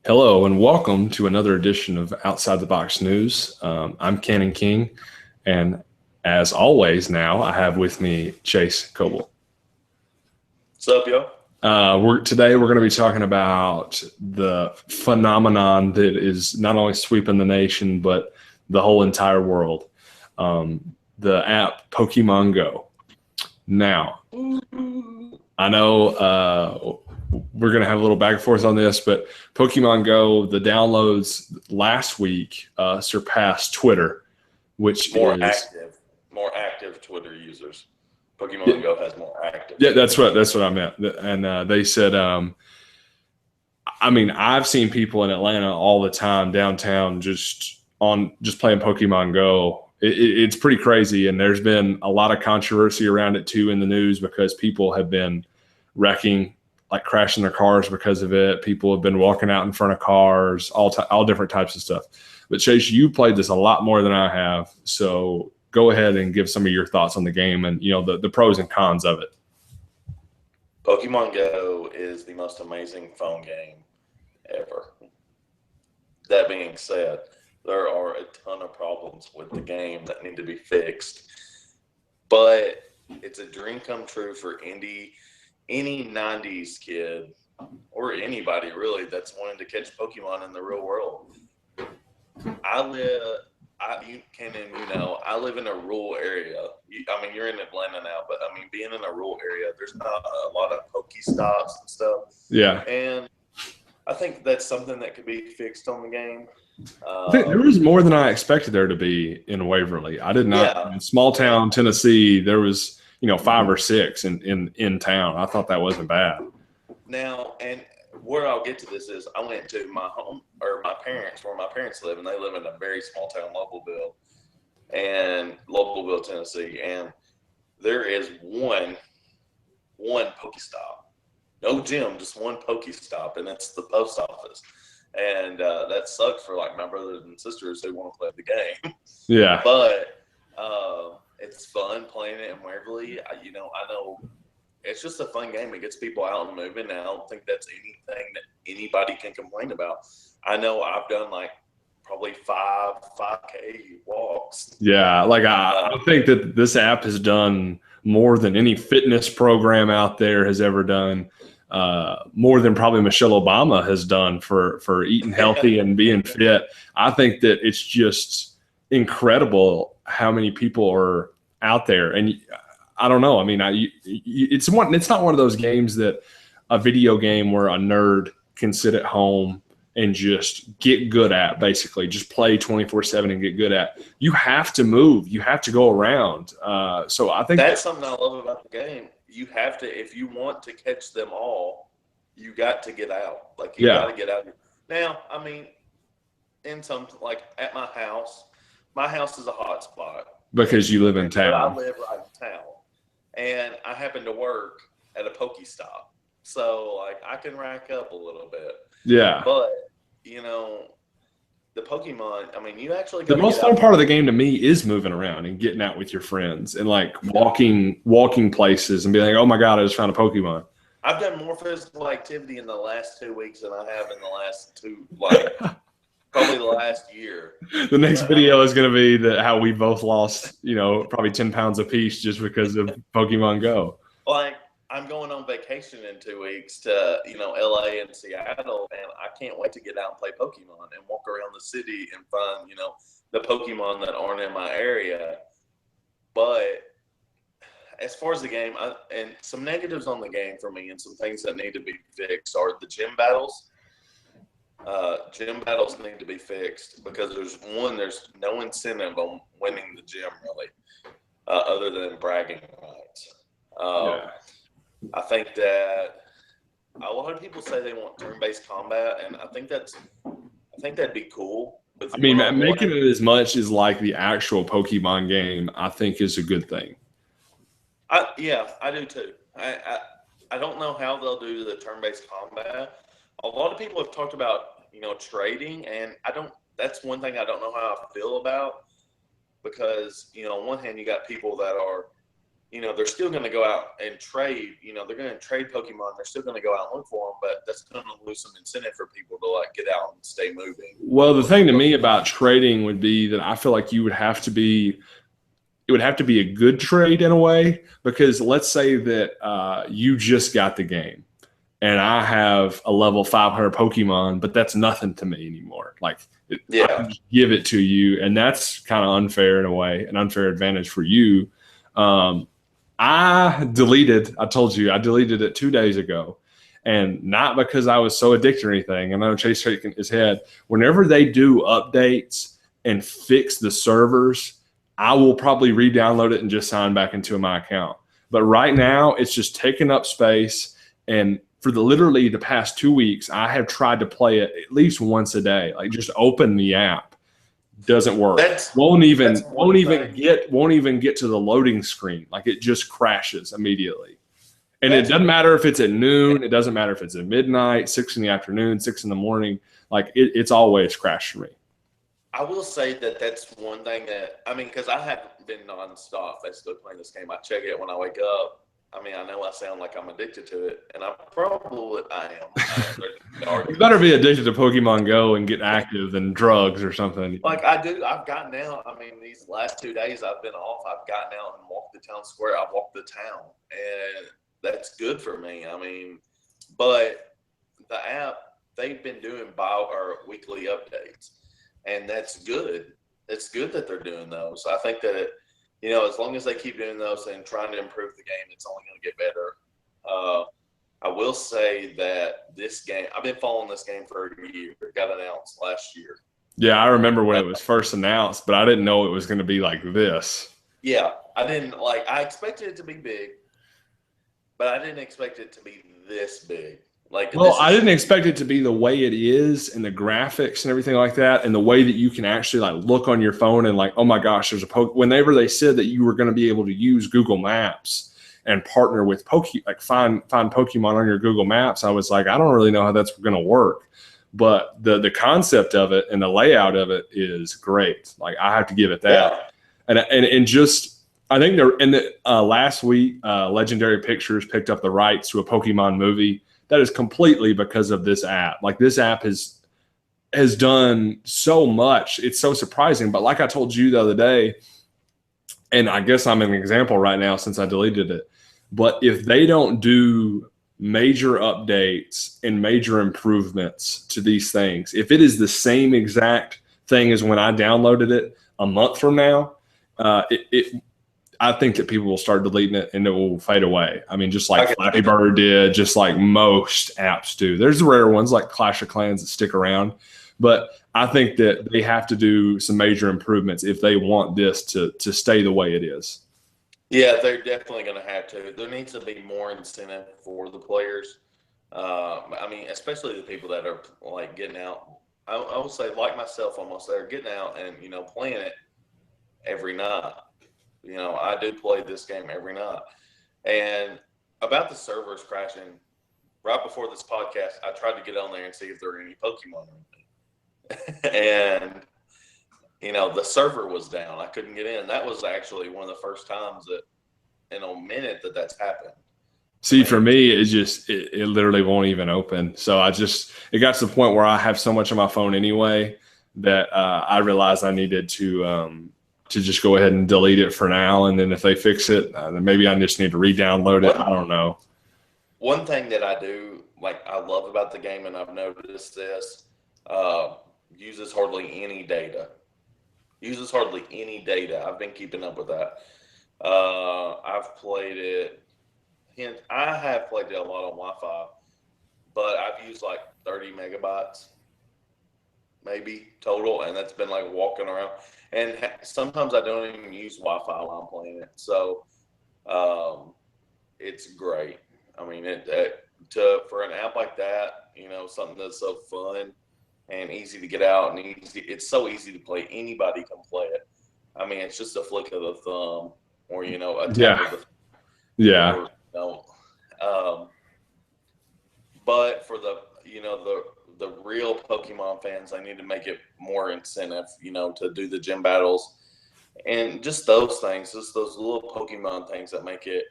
Hello and welcome to another edition of Outside the Box News. I'm Cannon King, and as always, now I have with me Chase Coble. What's up, yo? We're going to be talking about the phenomenon that is not only sweeping the nation but the whole entire world. The app Pokemon Go. Now, I know we're going to have a little back and forth on this, but Pokemon Go, the downloads last week surpassed Twitter, which More is active, more active Twitter users. Pokemon Go has more active. yeah, that's what I meant. And they said, I mean, I've seen people in Atlanta all the time downtown just playing Pokemon Go. It's pretty crazy, and there's been a lot of controversy around it too in the news because people have been wrecking, like crashing their cars because of it. People have been walking out in front of cars, all different types of stuff. But Chase, you played this a lot more than I have, so go ahead and give some of your thoughts on the game and the pros and cons of it. Pokemon Go is the most amazing phone game ever. That being said, there are a ton of problems with the game that need to be fixed. But it's a dream come true for any 90s kid or anybody really that's wanting to catch Pokemon in the real world. I live, I live in a rural area. You're in Atlanta now, but being in a rural area, there's not a lot of Pokestops and stuff. Yeah, And I think that's something that could be fixed on the game. I think there was more than I expected there to be in Waverly. I did not. Yeah. In small town Tennessee, there was five or six in town. I thought that wasn't bad. Now, and where I'll get to this is I went to my home or my parents, where my parents live, and they live in a very small town, Localville, Tennessee, and there is one Pokestop, no gym, just one Pokestop, and it's the post office, and that sucks for like my brothers and sisters who want to play the game. Yeah, But it's fun playing it in Waverly. I know it's just a fun game. It gets people out and moving. And I don't think that's anything that anybody can complain about. I know I've done like probably 5K walks. yeah. Like I think that this app has done more than any fitness program out there has ever done. More than probably Michelle Obama has done for eating healthy and being fit. I think that it's just incredible how many people are out there, and I don't know. I mean, it's not one of those games that a video game where a nerd can sit at home and just get good at. Basically, just play 24/7 and get good at. You have to move. You have to go around. So I think that's something I love about the game. You have to, if you want to catch them all, you got to get out. Like you got to get out. Now, in some like at my house is a hot spot because you live in town. I live right in town. And I happen to work at a Pokestop. So, like, I can rack up a little bit. Yeah. But, the Pokemon, you actually the most fun part of the game to me is moving around and getting out with your friends and, like, walking places and being like, oh, my God, I just found a Pokemon. I've done more physical activity in the last 2 weeks than I have in the last probably the last year. The next video is going to be how we both lost, probably 10 pounds apiece just because of Pokemon Go. Like, I'm going on vacation in 2 weeks to, LA and Seattle, and I can't wait to get out and play Pokemon and walk around the city and find, the Pokemon that aren't in my area. But as far as the game, and some negatives on the game for me and some things that need to be fixed are the gym battles. Gym battles need to be fixed because there's no incentive on winning the gym really, other than bragging rights. I think that a lot of people say they want turn-based combat, and I think that'd be cool. Making it as much as like the actual Pokemon game, I think is a good thing. I do too. I don't know how they'll do the turn-based combat. A lot of people have talked about, trading, and that's one thing I don't know how I feel about because, on one hand, you got people that are they're still going to go out and trade. They're going to trade Pokemon. They're still going to go out and look for them, but that's going to lose some incentive for people to like get out and stay moving. Well, the thing to me about trading would be that I feel like it would have to be a good trade in a way, because let's say that you just got the game and I have a level 500 Pokemon, but that's nothing to me anymore. Like, I can just give it to you, and that's kind of unfair in a way, an unfair advantage for you. I told you, I deleted it 2 days ago, and not because I was so addicted or anything. And I know Chase shaking his head. Whenever they do updates and fix the servers, I will probably re-download it and just sign back into my account. But right now, it's just taking up space, and for literally the past 2 weeks, I have tried to play it at least once a day. Like, just open the app, doesn't work. Won't even get to the loading screen. Like, it just crashes immediately. And it doesn't matter if it's at noon. It doesn't matter if it's at midnight, 6 in the afternoon, 6 in the morning. Like, it's always crashed for me. I will say that that's one thing that, because I have been nonstop basically playing this game. I check it when I wake up. I know I sound like I'm addicted to it, and I am. You better be addicted to Pokemon Go and get active than drugs or something. Like I do. I've gotten out. These last 2 days I've been off. I've gotten out and walked the town square. I've walked the town, and that's good for me. But the app, they've been doing weekly updates, and that's good. It's good that they're doing those. I think that as long as they keep doing those and trying to improve the game, it's only going to get better. I will say that this game, I've been following this game for a year. It got announced last year. Yeah, I remember when it was first announced, but I didn't know it was going to be like this. Yeah, I expected it to be big, but I didn't expect it to be this big. I didn't expect it to be the way it is, and the graphics and everything like that, and the way that you can actually like look on your phone and like, oh my gosh, there's whenever they said that you were going to be able to use Google Maps and partner with find Pokemon on your Google Maps, I was like, I don't really know how that's going to work. But the concept of it and the layout of it is great. Like, I have to give it that. Yeah. And just, I think last week, Legendary Pictures picked up the rights to a Pokemon movie. That is completely because of this app. Like, this app has done so much. It's so surprising. But like I told you the other day, and I guess I'm an example right now since I deleted it, but if they don't do major updates and major improvements to these things, if it is the same exact thing as when I downloaded it a month from now, I think that people will start deleting it and it will fade away. Just like Flappy Bird did, just like most apps do. There's the rare ones like Clash of Clans that stick around, but I think that they have to do some major improvements if they want this to stay the way it is. Yeah, they're definitely going to have to. There needs to be more incentive for the players. Especially the people that are like getting out. I would say, like myself, almost, they're getting out and playing it every night. I do play this game every night. And about the servers crashing, right before this podcast, I tried to get on there and see if there were any Pokemon on it. And, the server was down. I couldn't get in. That was actually one of the first times that in a minute that's happened. See, for me, it literally won't even open. So it got to the point where I have so much on my phone anyway that I realized I needed to just go ahead and delete it for now. And then if they fix it, then maybe I just need to re-download it. I don't know. One thing that I do, I love about the game, and I've noticed this, uses hardly any data. I've been keeping up with that. I've played it. I have played it a lot on Wi-Fi, but I've used 30 megabytes maybe total, and that's been walking around. And sometimes I don't even use Wi-Fi while I'm playing it. So it's great. For an app like that, something that's so fun and easy to get out and it's so easy to play. Anybody can play it. It's just a flick of the thumb or, a tap of the thumb. Yeah. But for the real Pokemon fans, I need to make it more incentive, to do the gym battles. And just those things, just those little Pokemon things that make it,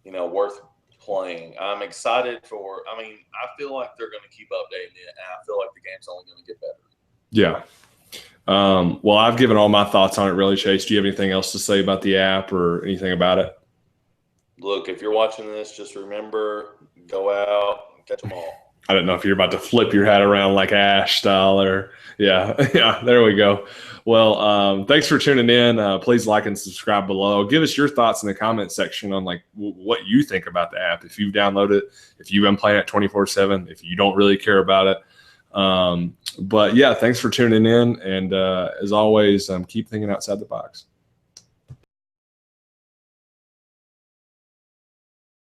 worth playing. I'm excited for. I mean, I feel like they're going to keep updating it, and I feel like the game's only going to get better. Yeah. Well, I've given all my thoughts on it, really, Chase. Do you have anything else to say about the app or anything about it? Look, if you're watching this, just remember, go out and catch them all. I don't know if you're about to flip your hat around like Ash style or yeah. There we go. Well, thanks for tuning in. Please like and subscribe below. Give us your thoughts in the comment section on like what you think about the app. If you've downloaded it, if you've been playing it 24/7, if you don't really care about it. But yeah, thanks for tuning in. And as always, keep thinking outside the box.